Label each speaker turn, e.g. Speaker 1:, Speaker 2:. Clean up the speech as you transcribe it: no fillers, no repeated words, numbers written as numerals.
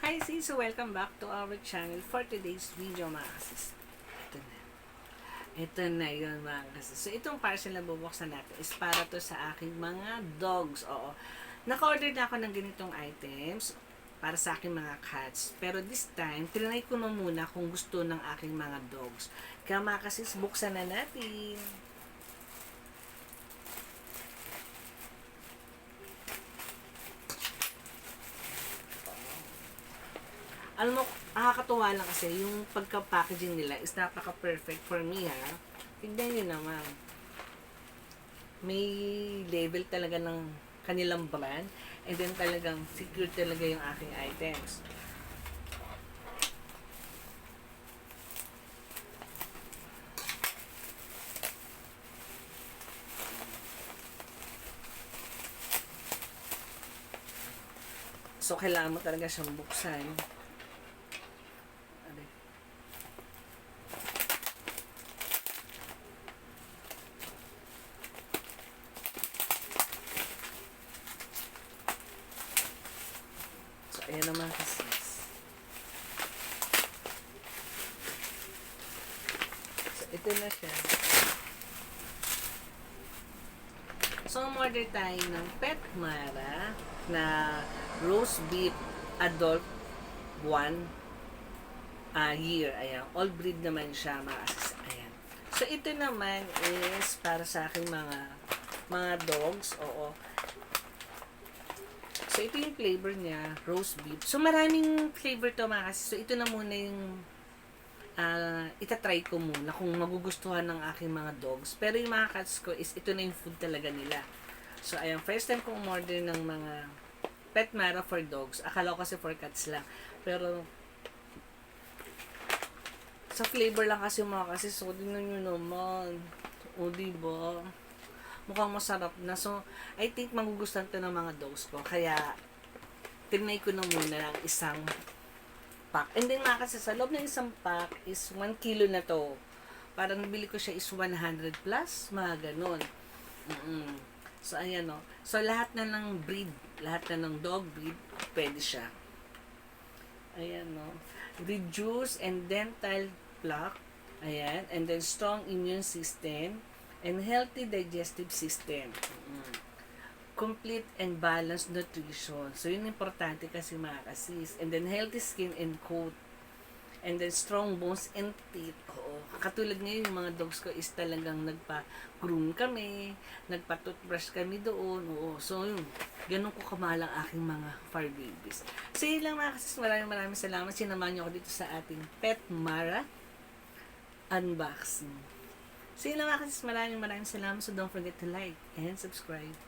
Speaker 1: Hi sis! So welcome back to our channel for today's video mga kasis. Ito na. Ito na yun mga kasis. So itong parcel na bubuksan natin is para to sa aking mga dogs. Oo. Naka-order na ako ng ganitong items para sa aking mga cats. Pero this time, trinay ko na muna kung gusto ng aking mga dogs. Kaya mga kasis, buksan na natin. Alam mo, nakakatuwa lang kasi yung pagka-packaging nila is napaka-perfect for me ha. Tignan nyo naman. May label talaga ng kanilang brand and then talagang secure talaga yung aking items. So, kailangan mo talaga siyang buksan. So, ayan naman kasi. So, ito na siya. So, order tayo ng Pet Mara na roast beef adult 1 year. Ayan. All breed naman siya, mga asis. Ayan. So, ito naman is para sa aking mga dogs. Oo. So, ito yung flavor niya, roast beef. So, maraming flavor to mga asis. So, ito na muna yung itatry ko muna kung magugustuhan ng aking mga dogs. Pero yung mga cats ko is ito na yung food talaga nila. So, ayan. First time kong order ng mga Pet Mara for dogs. Akala ko kasi for cats lang. Pero, sa flavor lang kasi mga kasi. So, tingnan nyo naman. O, diba? Mukhang masarap na. So, I think magugustuhan to ng mga dogs ko. Kaya, tinay ko na muna ng isang pack. And then mga kasi sa loob ng isang pack is 1 kilo na to. Parang nabili ko siya is 100 plus, mga ganun. So, ayan o. So, lahat na ng breed, lahat na ng dog breed, pwede siya. Ayan o. Reduce and dental plaque. Ayan. And then, strong immune system and healthy digestive system. Complete and balanced nutrition. So, yun importante kasi mga kasis. And then, healthy skin and coat. And then, strong bones and teeth. Oo. Katulad ngayon, yung mga dogs ko is talagang nagpa-groom kami, nagpa-toothbrush kami doon. Oo. So, yun. Ganun ko kamahal ang aking mga fur babies. So, yun lang mga kasis. Maraming salamat. Sinamahan niyo ako dito sa ating Pet Mara unboxing. So, yun lang mga kasis. Maraming salamat. So, don't forget to like and subscribe.